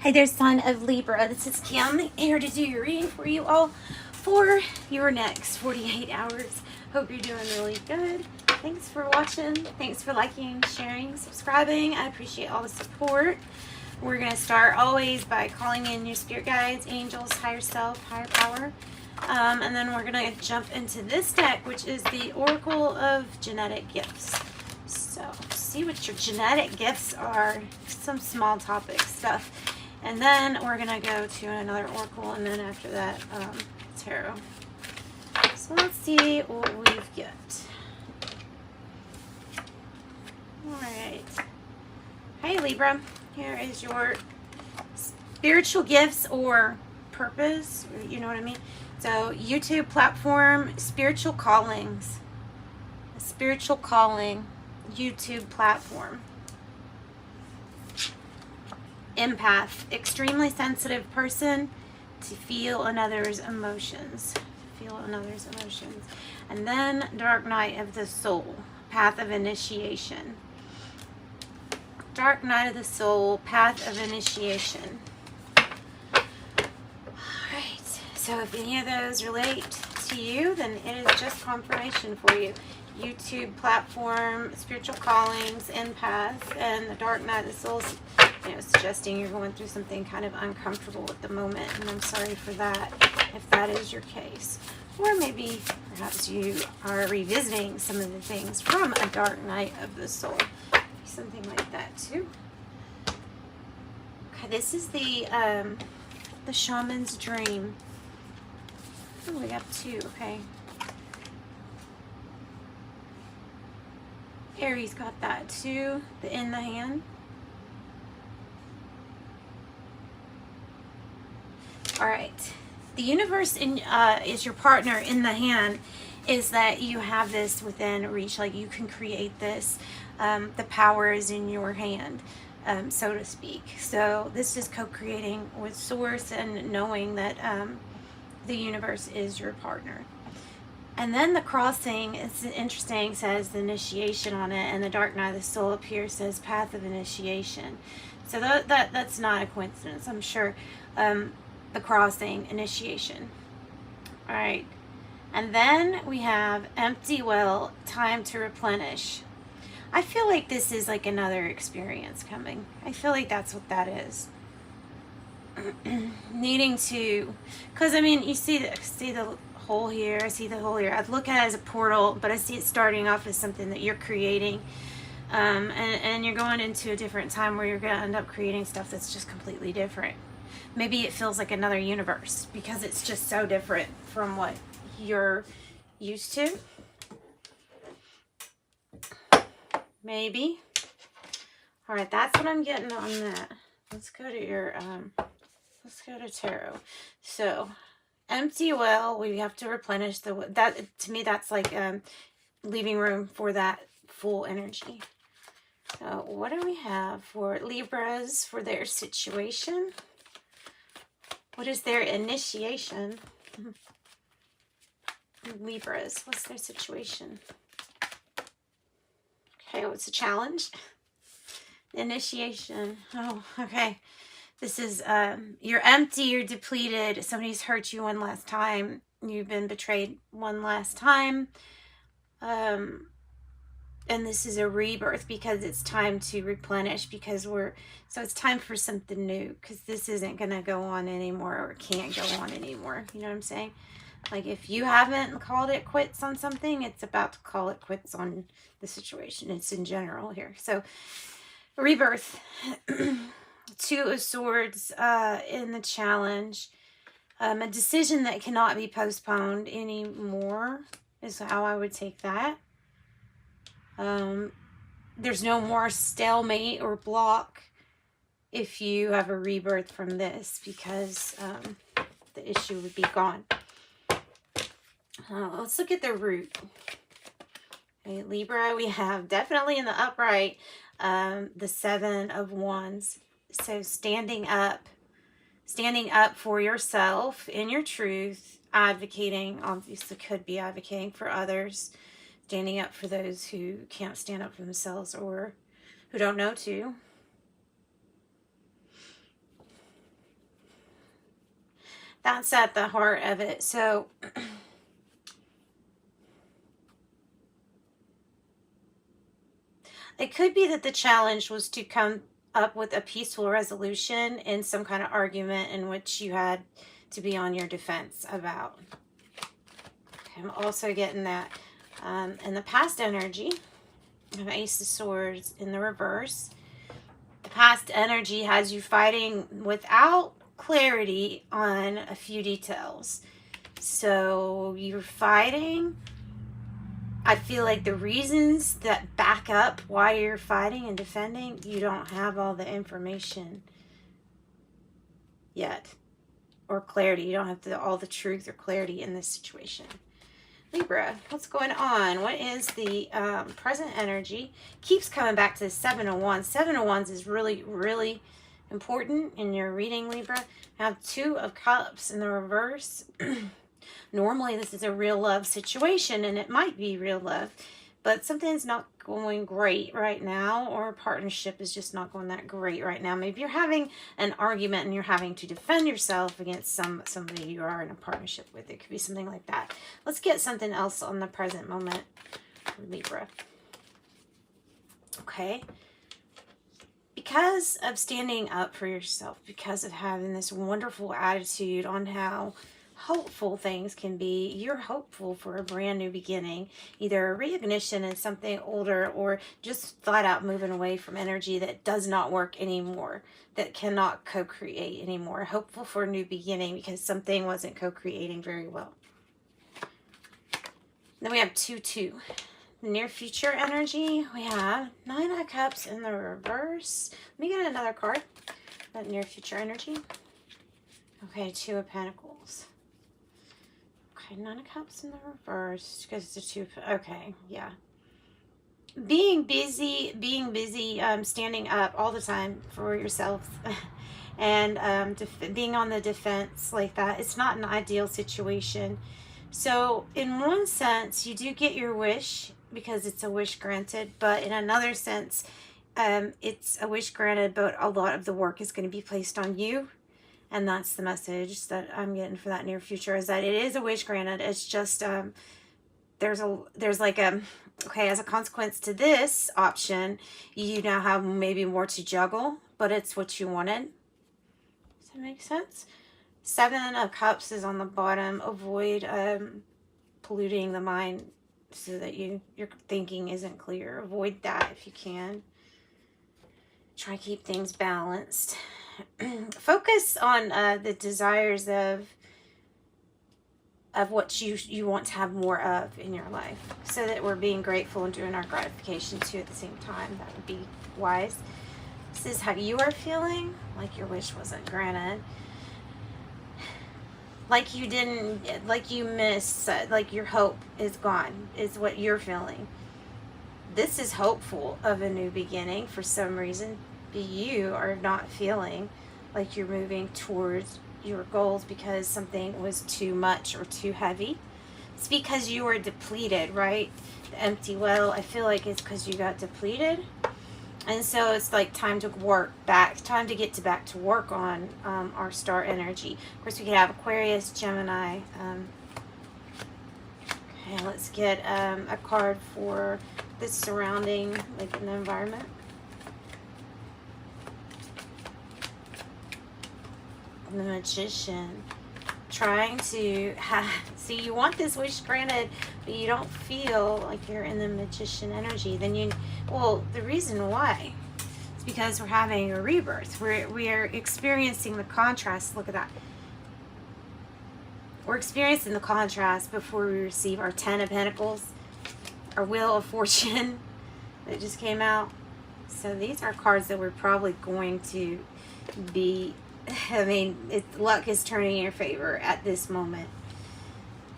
Hey there, son of Libra. This is Kim, here to do your reading for you all for your next 48 hours. Hope you're doing really good. Thanks for watching. Thanks for liking, sharing, subscribing. I appreciate all the support. We're going to start always by calling in your spirit guides, angels, higher self, higher power. And then we're going to jump into this deck, which is the Oracle of Genetic Gifts. So, see what your genetic gifts are. Some small topic stuff. And then we're going to go to another oracle, and then after that, tarot. So let's see what we've got. Alright. Hey Libra, here is your spiritual gifts or purpose, you know what I mean? So YouTube platform, spiritual callings. A spiritual calling, YouTube platform. Empath, extremely sensitive person to feel another's emotions. And then Dark Night of the Soul, path of initiation. Dark Night of the Soul, path of initiation. Alright, so if any of those relate to you, then it is just confirmation for you. YouTube platform, spiritual callings, empath, and the Dark Night of the Soul, suggesting you're going through something kind of uncomfortable at the moment, and I'm sorry for that if that is your case. Or maybe perhaps you are revisiting some of the things from a Dark Night of the Soul. Something like that too. Okay, this is the shaman's dream. Oh, we got two, okay. Aries got that too, the in the hand. All right, the universe is your partner in the hand, is that you have this within reach, like you can create this. The power is in your hand, so to speak. So this is co-creating with source and knowing that the universe is your partner. And then the crossing, it's interesting, says the initiation on it, and the Dark Night of the Soul up here says path of initiation. So that's not a coincidence, I'm sure. The crossing, initiation. All right. And then we have empty well, time to replenish. I feel like this is like another experience coming. I feel like that's what that is. Needing to, because I mean, you see the hole here, I see the hole here. I'd look at it as a portal, but I see it starting off as something that you're creating. And you're going into a different time where you're going to end up creating stuff that's just completely different. Maybe it feels like another universe because it's just so different from what you're used to. Maybe. All right, that's what I'm getting on that. Let's go to your, let's go to tarot. So, empty well, we have to replenish that. To me, that's like leaving room for that full energy. So, what do we have for Libras for their situation? What is their initiation? Libras, what's their situation? Okay, what's the challenge? Initiation. Oh, okay. This is, you're empty, you're depleted. Somebody's hurt you one last time. You've been betrayed one last time. And this is a rebirth because it's time to replenish, because so it's time for something new, because this isn't going to go on anymore, or can't go on anymore. You know what I'm saying? Like if you haven't called it quits on something, it's about to call it quits on the situation. It's in general here. So rebirth, Two of Swords in the challenge. A decision that cannot be postponed anymore is how I would take that. There's no more stalemate or block if you have a rebirth from this, because the issue would be gone. Let's look at the root. Okay, Libra, we have definitely in the upright the Seven of Wands. So standing up for yourself in your truth, advocating, obviously could be advocating for others, standing up for those who can't stand up for themselves or who don't know to. That's at the heart of it. So it could be that the challenge was to come up with a peaceful resolution in some kind of argument in which you had to be on your defense about. Okay, I'm also getting that in the past energy. I have Ace of Swords in the reverse. The past energy has you fighting without clarity on a few details. So you're fighting. I feel like the reasons that back up why you're fighting and defending, you don't have all the information yet. Or clarity. You don't have all the truth or clarity in this situation. Libra, what's going on? What is the present energy? Keeps coming back to the Seven of Wands. Seven of Wands is really, really important in your reading, Libra. I have Two of Cups in the reverse. Normally, this is a real love situation, and it might be real love, but something's not going great right now, or a partnership is just not going that great right now. Maybe you're having an argument and you're having to defend yourself against somebody you are in a partnership with. It could be something like that. Let's get something else on the present moment for Libra. Okay. Because of standing up for yourself, because of having this wonderful attitude on how hopeful things can be, you're hopeful for a brand new beginning, either a reignition in something older, or just flat out moving away from energy that does not work anymore, that cannot co-create anymore. Hopeful for a new beginning because something wasn't co-creating very well. Then we have 2-2. Near future energy, we have Nine of Cups in the reverse. Let me get another card. That near future energy. Okay, Two of Pentacles. Okay, Nine of Cups in the reverse because it's a two. Okay, yeah. Being busy, standing up all the time for yourself, and being on the defense like that. It's not an ideal situation. So, in one sense, you do get your wish because it's a wish granted, but in another sense, it's a wish granted, but a lot of the work is going to be placed on you. And that's the message that I'm getting for that near future, is that it is a wish granted. It's just, there's like a, okay, as a consequence to this option, you now have maybe more to juggle, but it's what you wanted. Does that make sense? Seven of Cups is on the bottom. Avoid polluting the mind so that your thinking isn't clear. Avoid that if you can. Try to keep things balanced. Focus on the desires of what you want to have more of in your life, so that we're being grateful and doing our gratification too at the same time. That would be wise. This is how you are feeling, like your wish wasn't granted, like you didn't, like you missed, like your hope is gone, is what you're feeling. This is hopeful of a new beginning for some reason. You are not feeling like you're moving towards your goals because something was too much or too heavy. It's because you were depleted, right? The empty well, I feel like it's because you got depleted. And so it's like time to work back, time to get back to work on our star energy. Of course, we could have Aquarius, Gemini. Okay, let's get a card for the surrounding, like in the environment. The Magician, trying to see, you want this wish granted, but you don't feel like you're in the Magician energy. Then well, the reason why is because we're having a rebirth. We are experiencing the contrast. Look at that. We're experiencing the contrast before we receive our Ten of Pentacles, our Wheel of Fortune that just came out. So these are cards that we're probably going to be, I mean, luck is turning in your favor at this moment.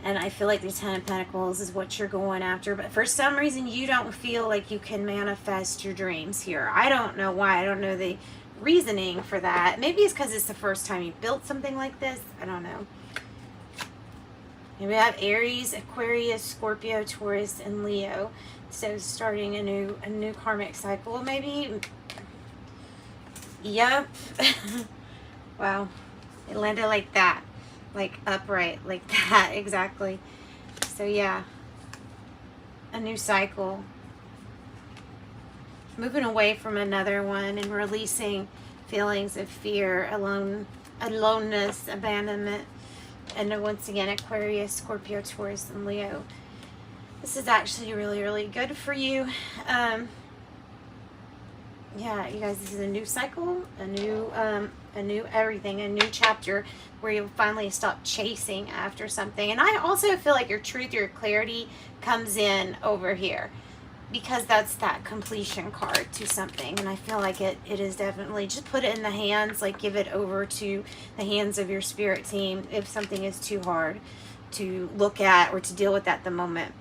And I feel like the Ten of Pentacles is what you're going after. But for some reason, you don't feel like you can manifest your dreams here. I don't know why. I don't know the reasoning for that. Maybe it's because it's the first time you built something like this. I don't know. And we have Aries, Aquarius, Scorpio, Taurus, and Leo. So starting a new karmic cycle. Maybe. Yep. Wow. It landed like that. like upright, like that, exactly. So yeah, a new cycle. Moving away from another one and releasing feelings of fear, aloneness, abandonment. And then once again, Aquarius, Scorpio, Taurus, and Leo. This is actually really, really good for you. Yeah, you guys, this is a new cycle, a new everything, a new chapter where you finally stop chasing after something. And I also feel like your truth, your clarity comes in over here, because that's that completion card to something. And I feel like it is definitely, just put it in the hands, like give it over to the hands of your spirit team if something is too hard to look at or to deal with at the moment.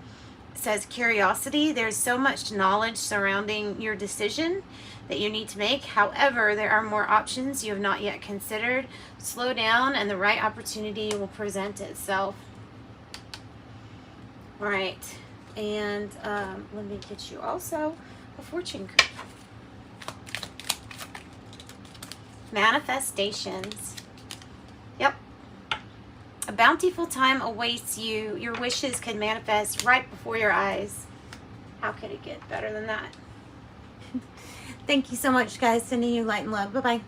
It says curiosity. There's so much knowledge surrounding your decision that you need to make. However, there are more options you have not yet considered. Slow down and the right opportunity will present itself. All right. And let me get you also a fortune card. Manifestations. Yep. A bountiful time awaits you. Your wishes can manifest right before your eyes. How could it get better than that? Thank you so much, guys. Sending you light and love. Bye-bye.